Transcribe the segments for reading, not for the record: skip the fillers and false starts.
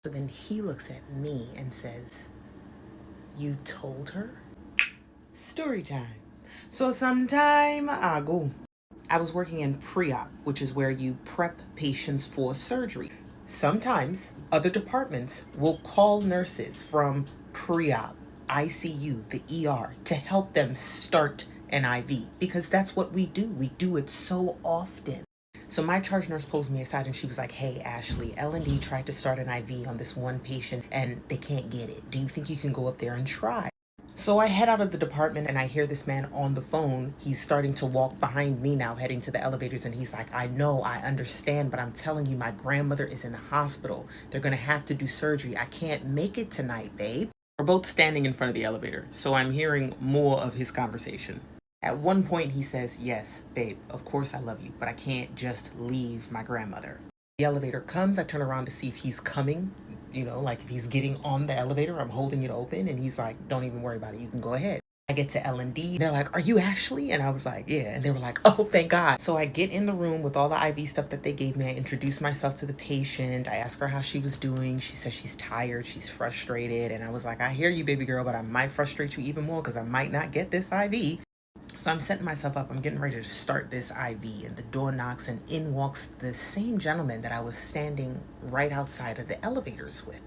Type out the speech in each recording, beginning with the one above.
So then he looks at me and says, "You told her?" Story time. So some time ago, I was working in pre-op, which is where you prep patients for surgery. Sometimes other departments will call nurses from pre-op, ICU, the ER, to help them start an IV because that's what we do. We do it so often. So my charge nurse pulls me aside and she was like, "Hey, Ashley, L&D tried to start an IV on this one patient and they can't get it. Do you think you can go up there and try?" So I head out of the department and I hear this man on the phone. He's starting to walk behind me now, heading to the elevators. And he's like, "I know, I understand, but I'm telling you, my grandmother is in the hospital. They're going to have to do surgery. I can't make it tonight, babe." We're both standing in front of the elevator, so I'm hearing more of his conversation. At one point, he says, "Yes, babe, of course I love you, but I can't just leave my grandmother." The elevator comes. I turn around to see if he's coming, like if he's getting on the elevator. I'm holding it open and he's like, "Don't even worry about it. You can go ahead." I get to L&D. They're like, "Are you Ashley?" And I was like, "Yeah." And they were like, "Oh, thank God." So I get in the room with all the IV stuff that they gave me. I introduce myself to the patient. I ask her how she was doing. She says she's tired. She's frustrated. And I was like, "I hear you, baby girl, but I might frustrate you even more because I might not get this IV." So I'm setting myself up. I'm getting ready to start this IV and the door knocks and in walks the same gentleman that I was standing right outside of the elevators with.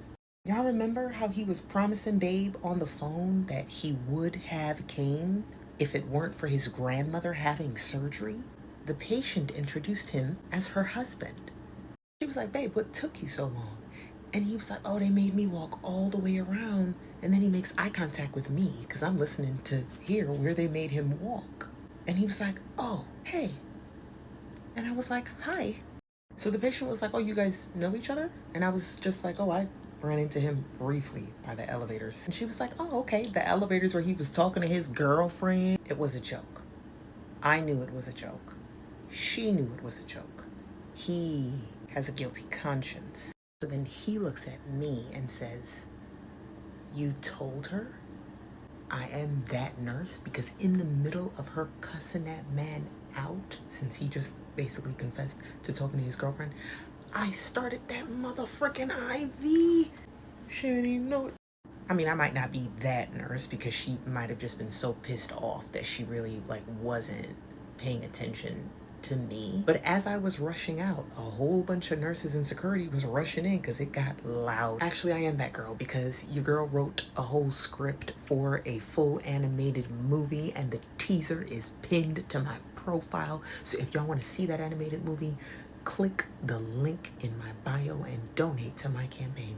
Y'all remember how he was promising babe on the phone that he would have came if it weren't for his grandmother having surgery? The patient introduced him as her husband. She was like, "Babe, what took you so long?" And he was like, "Oh, they made me walk all the way around." And then he makes eye contact with me because I'm listening to hear where they made him walk. And he was like, "Oh, hey." And I was like, "Hi." So the patient was like, "Oh, you guys know each other?" And I was just like, "Oh, I ran into him briefly by the elevators." And she was like, "Oh, okay." The elevators where he was talking to his girlfriend. It was a joke. I knew it was a joke. She knew it was a joke. He has a guilty conscience. So then he looks at me and says, "You told her?" I am that nurse because in the middle of her cussing that man out, since he just basically confessed to talking to his girlfriend, I started that motherfucking IV. She didn't even know it. I mean, I might not be that nurse because she might have just been so pissed off that she really wasn't paying attention to me. But as I was rushing out, a whole bunch of nurses and security was rushing in because it got loud. Actually, I am that girl because your girl wrote a whole script for a full animated movie and the teaser is pinned to my profile. So if y'all want to see that animated movie, click the link in my bio and donate to my campaign.